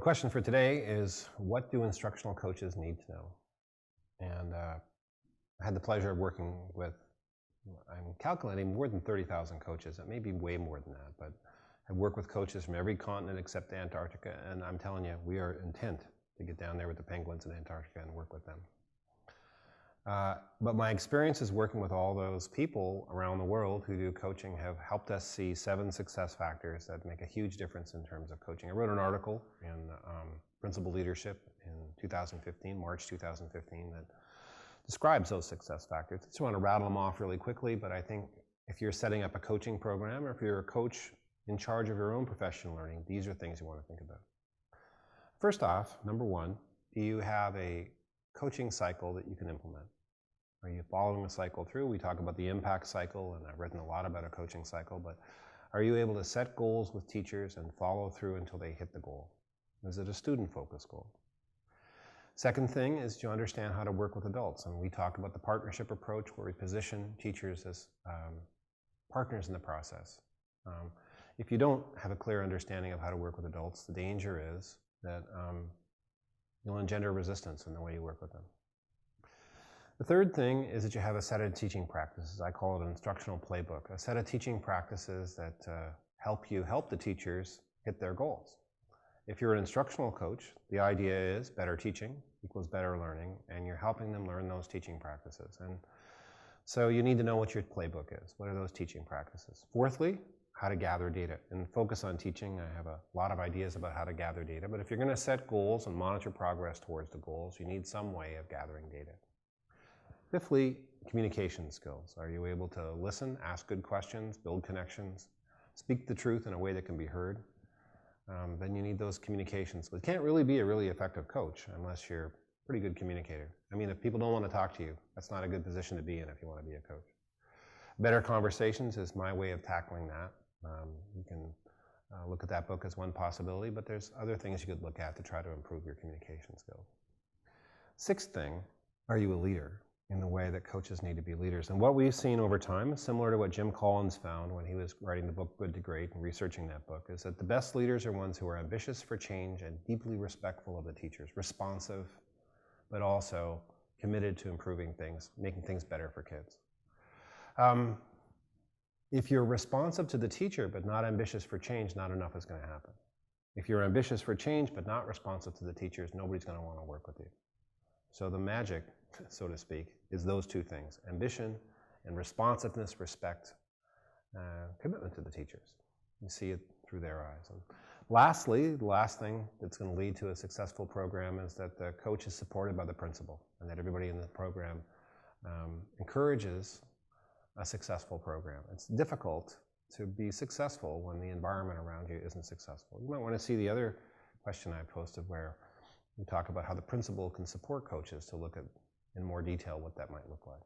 The question for today is, what do instructional coaches need to know? And I had the pleasure of working with, I'm calculating, more than 30,000 coaches. It may be way more than that, but I work with coaches from every continent except Antarctica, and I'm telling you, we are intent to get down there with the penguins in Antarctica and work with them. But my experiences working with all those people around the world who do coaching have helped us see 7 success factors that make a huge difference in terms of coaching. I wrote an article in Principal Leadership in 2015, March 2015, that describes those success factors. I just want to rattle them off really quickly, but I think if you're setting up a coaching program or if you're a coach in charge of your own professional learning, these are things you want to think about. First off, number 1, do you have a coaching cycle that you can implement? Are you following a cycle through? We talk about the impact cycle, and I've written a lot about a coaching cycle, but are you able to set goals with teachers and follow through until they hit the goal? Is it a student-focused goal? Second thing is to understand how to work with adults, and we talk about the partnership approach where we position teachers as partners in the process. If you don't have a clear understanding of how to work with adults, the danger is that you'll engender resistance in the way you work with them. The third thing is that you have a set of teaching practices. I call it an instructional playbook, a set of teaching practices that help the teachers hit their goals. If you're an instructional coach, the idea is better teaching equals better learning, and you're helping them learn those teaching practices. And so you need to know what your playbook is. What are those teaching practices? Fourthly, how to gather data and focus on teaching. I have a lot of ideas about how to gather data, but if you're going to set goals and monitor progress towards the goals, you need some way of gathering data. Fifthly, communication skills. Are you able to listen, ask good questions, build connections, speak the truth in a way that can be heard? Then you need those communications. You can't really be a really effective coach unless you're a pretty good communicator. I mean, if people don't want to talk to you, that's not a good position to be in if you want to be a coach. Better conversations is my way of tackling that. You can look at that book as one possibility, but there's other things you could look at to try to improve your communication skills. Sixth thing, are you a leader in the way that coaches need to be leaders? And what we've seen over time, similar to what Jim Collins found when he was writing the book Good to Great and researching that book, is that the best leaders are ones who are ambitious for change and deeply respectful of the teachers, responsive, but also committed to improving things, making things better for kids. If you're responsive to the teacher but not ambitious for change, not enough is going to happen. If you're ambitious for change but not responsive to the teachers, nobody's going to want to work with you. So the magic, so to speak, is those two things: ambition and responsiveness, respect, commitment to the teachers. You see it through their eyes. And lastly, the last thing that's going to lead to a successful program is that the coach is supported by the principal and that everybody in the program encourages a successful program. It's difficult to be successful when the environment around you isn't successful. You might want to see the other question I posted where we talk about how the principal can support coaches to look at in more detail what that might look like.